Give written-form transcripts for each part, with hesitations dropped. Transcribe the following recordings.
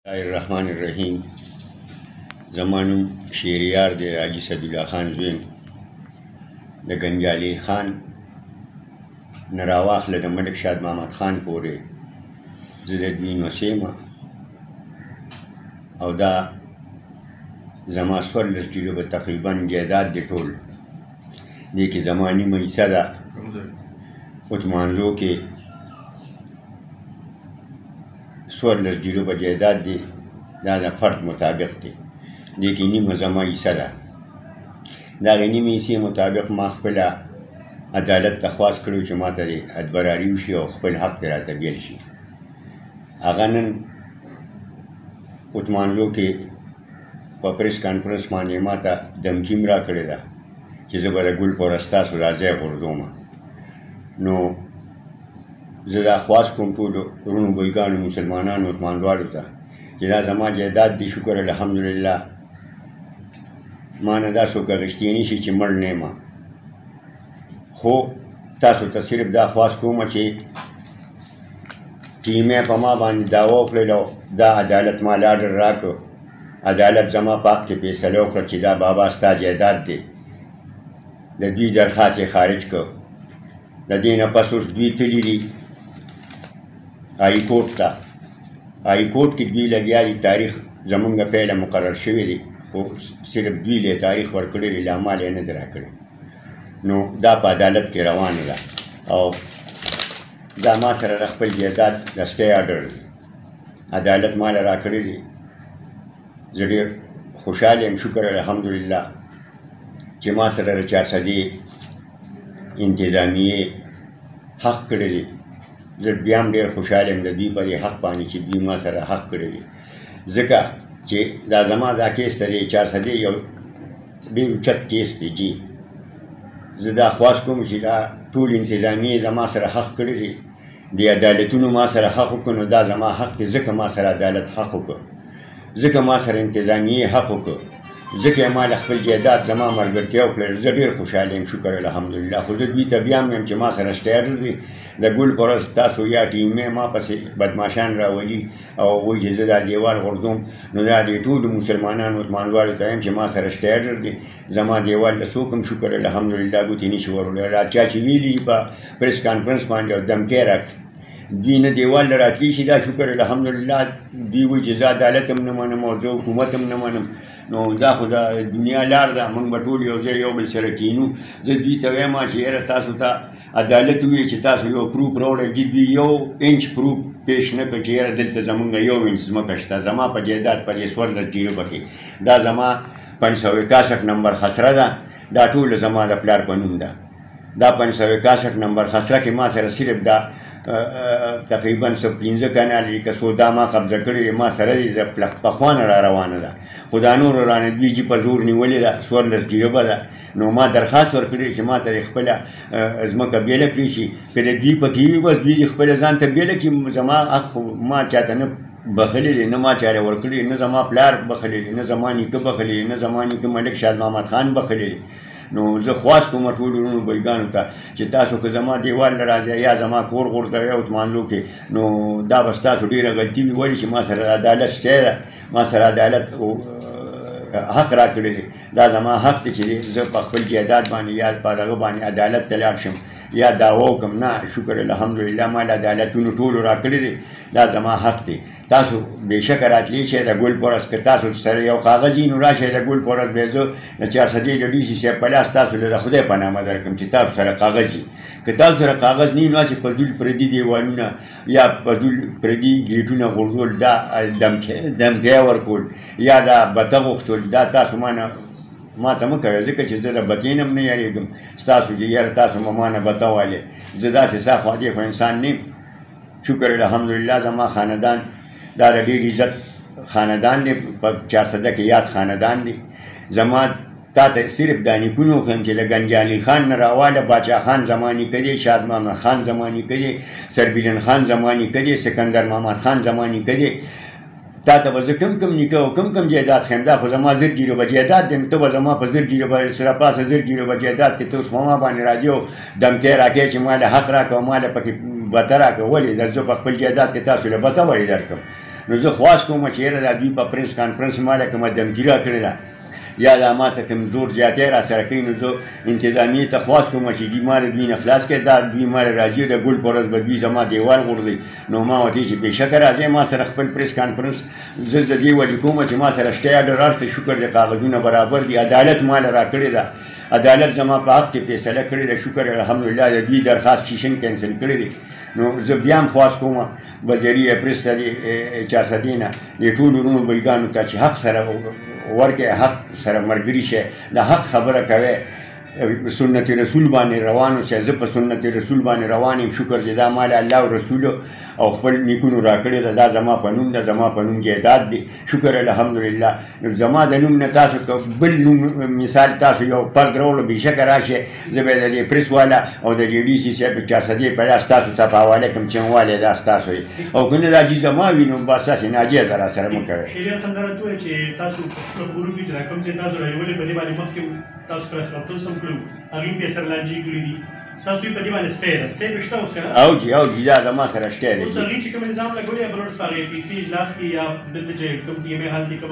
الرحمن الرحیم. زمانم شهریار دی حاجي سعدالله خان زویم د ګنجالي خان نه راواخله د ملک شاد محمد خان پورې زه د دوی نوسې یم او دا زما 14 جریبه تقریبا جایداد دی ټول دې کې زما نیمه حصه ده عثمانزو کې 14 جریبه جایداد دی دا د فرد مطابق دی دې کې نیمه زما حصه ده د هغې نیمې حصې مطابق ما خپله عدالت ته خواست کړی چې ما ته د ادبراري وشي او خپل حق ترې راته بیل شي هغه نن عثمانزو کې په پریس کانفرنس باندې ما ته دمکي م راکړې ده چې زه به د ګل پوره ستاسو دا ځای غورځوم نو زه دا خواست کوم ټولو ورونو بویګانو مسلمانانو عثمانوالو ته چې دا زما جایداد دی شکر الحمدلله ما نه دا څوک اخیستی نه شي چې مړ نه یم خو تاسو ته صرف دا خواست کوم چې ټیمې په ما باندې دعوه وکړله دا عدالت ما له اډر راکړ عدالت زما په حق کې فیصله وکړه چې دا بابا ستا جایداد دی د دوی درخواست یې خارج کړ د دې نه پس اوس دوی تللي دي هائی کورټ ته هائی کورټ کې دوی لګیا دي تاریخ زمونږ پیله مقرر شوی دی خو صرف دوی له تاریخ ورکړی دی له امال یې نه دی راکړی نو دا په عدالت کې روانه ده او دا ما سره د خپل جایداد د سټی آرډر عدالت ما له راکړی دی زه ډېر خوشحاله یم شکر الحمدلله چې ما سره د 400 انتظامیې حق کړی دی زه بیا هم ډېر خوشحاله یم د دوی په دې حق باندې چې دوی ما سره حق کړی دی ځکه چې دا زما دا کیس ته دی 400 یو ډېر اوچت کیس دی جی زه دا خواست کوم چې دا ټول انتظامیې زما سره حق کړی دی د عدالتونو ما سره حق وکړو نو دا زما حق دی ځکه ما سره عدالت حق وکړ ځکه ما سره انتظامیې حق وکړ ځکه یې ما له خپل جایداد زما ملګرتیا وکړل زه ډېر خوشحاله یم شکر الحمدلله خو زه دوی ته بیا هم یم چې ما سره شته دی د ګل په ورځ تاسو یا ټیمې ما پسې بدماشان راولي او وایي چې زه دا دیوال غورځوم نو دا د ټولو مسلمانانو عثمانوالو ته یم چې ما سره شته دی زما دیوال له څوک هم شکر الحمدلله ګوتې نه شي وروړی را چا چې ویلي په پریس کانفرنس باندې او دمکی راکړي دوی نه دیوال له راتلی شي دا شکر الحمدلله دوی وایي چې زه عدالت هم نه منم او زه حکومت هم نه منم نو دا خو د دنیا لار ده موږ به ټول یو ځای یو بل سره کینو زه دوی ته وایم چې یاره تاسو ته عدالت ووایي چې تاسو یو پروف راوړئ چې دوی یو انچ پروف پیش نه کړ چې یاره دلته زمونږ یو انچ ځمکه شته زما په جایداد په دې 14 جریبه کې دا زما 561 نمبر خسره ده دا ټوله زما د پلار په نوم ده دا 561 نمبر خسره کې ما سره صرف دا تقریبا 15 کنال دي که څو دا ما قبضه کړي دي ما سره دي پخوانه را روانه ده خو دا نور رانه دوی چې په زور نیولې ده 14 جریبه ده نو ما درخواست ورکړی چې ما ته خپله ځمکه بیله کړي شي که د دوی پکې وي بس دوی خپله ځان ته بیله کړي زما حق خو ما چاته نه بخلی دی نه ما چاله ورکړي نه زما پلار بخلی دی نه زما نیکه بخلی دی نه زما نیکه ملک شاد محمد خان بخلی دی نو زه خواست کوم ټولو ورونو بویګانو ته چې تاسو که زما دیوال له راځئ یا زما کور غورځوئ عثمانلو کې نو دا به ستاسو ډېره غلطي وي ولې چې ما سره عدالت شته ده ما سره عدالت حق راکړی دی دا زما حق دی چې زه په خپل جایداد باندې یا په دغه باندې عدالت ته لاړ شم یا دعوه وکړم نه شکر الحمدلله ما له عدالتونو ټولو راکړي دي دا زما حق دی تاسو بېشکه راتلی شئ د ګل په ورځ که تاسو سره یو کاغذ وي نو راشئ د ګل په ورځ بیا زه د 400 د ډي سي صاحب په لاس تاسو له د خدای په نامه درکړم چې تاسو سره کاغذ وي که تاسو سره کاغذ نه وي نو هسې فضول پردي دیوالونه یا فضول پردي ګیټونه غورځول دا دمکی ورکول یا دا بته غوښتل دا تاسو ما ته مه کوئ ځکه چې زه د بتې نه هم نه یارېږم ستاسو چې یاره تاسو به ما نه بته والې زه داسې سا خوادې خو انسان نه شکر الحمدلله زما خاندان دا د ډېر عزت خاندان دی په 400 کې یاد خاندان دی زما تا ته صرف دا نیکونه وښیم چې د ګنجالي خان نه راواله باچا خان زما نیکه دی شاد محمد خان زما نیکه دی سربیلن خان زما نیکه دی سکندر محمد خان زما نیکه دی تا ته به زه کم نیکه او کم جایداد ښیم دا خو زما 10 جریبه جایداد دی نو ته به زما په 10 جریبه سره پاسه 10 جریبه جایداد کې ته اوس ما باندې راځې او دمکی راکړې چې ما له حق راکړه او ما له پکې بته راکړه ولې زه په خپل جایداد کې تاسو له بته ولې درکړم نو زه خواست کوم چې یاره دا دوی په پرنس کانفرنس ماله کومه دمګي راکړې ده یا دا ماته کوم زور زیاتی را سره کوي نو زه انتظامیې ته خواست کوم چې دوی مال دوی نه خلاص کړي دا دوی مال راځي د ګل په ورځ به دوی زما دیوال غورځوي نو ما ورته چې بېشکه راځئ ما سره خپل پریس کانفرنس زه د دې وجې کوم چې ما سره شته اډر راځي شکر دی کاغذونه برابر دي عدالت مال راکړې ده عدالت زما په حق کې فیصله کړې ده شکر الحمدلله د دوی درخواست سیشن کینسل کړی دی نو زه بیا هم خواست کوم وزیري پریس ته د چارسدي نه د ټولو ورونو بلګانو ته چې حق سره ورکې حق سره ملګري شي د حق خبره کوي سنت رسول باندې روان اوسئ زه په سنت رسول باندې روان یم شکر چې دا مال الله او رسول او خپل نیکونو راکړې ده دا زما په نوم ده زما په نوم جایداد دی شکر الحمدلله زما د نوم نه تاسو بل نوم مثال تاسو یو فرد راوړو بېشکه راشئ زه به د دې پریس والا او د ډي ډي سي صاحب چارسدي په لاس تاسو ته په حواله کړم چې والی دا ستاسو او که نه دا چې زما وي نو بس تاسې ناجیزه را سره مه کوئ شریعت هم دا راته وویل چې تاسو په خپلو خبرو کې چې دا کوم ځای تاسو رانیولې په دې باندې مخکې تاسو پریس کانفرنس هم کړی هغوی یې سرلانجې کړي دي تاسو یې په دې باندې سټی ده سټی پې شته اوس که نه او جي او جي دا زما سره شتی دی اوس هغوی چې کوم نظام لګولی بروډس په هغې پیسې اجلاس کې یا دلته چې کوم ټي ایم اې حال کې کوم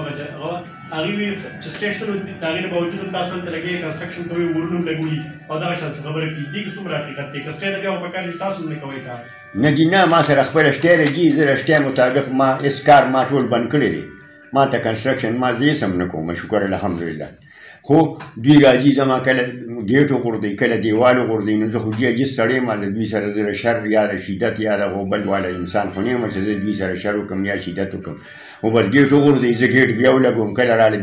هغوی وي چې سټی شته نو د هغې نه باوجود هم تاسو هلته لګوئ کنسټرکشن کوئ ورونه هم لګولي او دغه شان څه خبره کوي دې کې څومره حقیقت دی که سټی ده بیا خو پکار دي تاسو هم نه کوئ کار نه جي نه ما سره خپله شتی دی جي زه د شتی مطابق ما هېڅ کار ما ټول بند کړی دی ما ته کنسټرکشن ما زه هېڅ هم نه کوم شکر الحمدلله خو دوی راځي زما کله ګیټ وغورځوي کله دیوال وغورځوي نو زه خو جیجس سړی یم د دوی سره زه د شر یا د شدت یا د غوبل والا انسان خو نه یم چې زه دوی سره شر وکړم یا شدت وکړم خو بس ګیټ وغورځوي زه ګیټ بیا ولګوم کله راله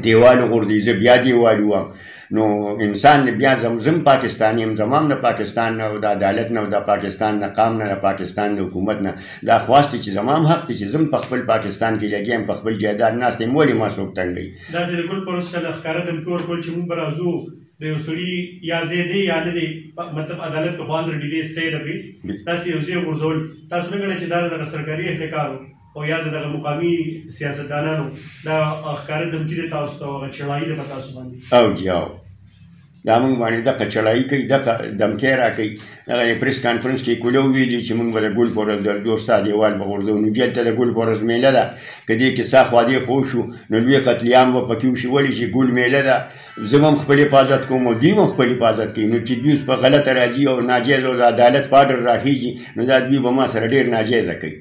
دیوال وغورځوي زه بیا دیوال ووم نو انسان بیا زم پاکستان یم زما هم د پاکستان نه او د عدالت نه او د پاکستان د قام نه د پاکستان د حکومت نه دا خواست چې زما هم حق دی چې زم په خپل پاکستان کې لګیا یم په خپل جایداد ناست یم ولې ما څوک تنګوي داسې د ګل پروس ته ښکاره دمکي ورکول چې موږ به راځو د یو سړي یا ځای دی یا نه دی مطلب عدالت په خوا الرډي دی سټی ده پرې داسې یو ځای غورځول تاسو نه ګڼئ چې دا دغه سرکاري احتکار او یا دغه مقامي سیاستدانانو دا ښکاره دمکي دی تاسو ته او هغه چړایي ده په تاسو باندې او جي او دا موږ باندې دغه چړایي کوي دغه دمکی راکوي دغه پریس کانفرنس کې کولو ویلي چې موږ به د ګل په ورځ د دوستا دیوال به غورځوو نو دلته د ګل په ورځ میله ده که دې کې سا خوا دې خو شو نو لوی قتلیام به پکې وشي ولې چې ګل میله ده زه به هم خپل حفاظت کوم او دوی هم خپل حفاظت کوي نو چې دوی په غلطه راځي او ناجیز او د عدالت په اډر راخیږي نو دا دوی به ما سره ډېر ناجیزه کوي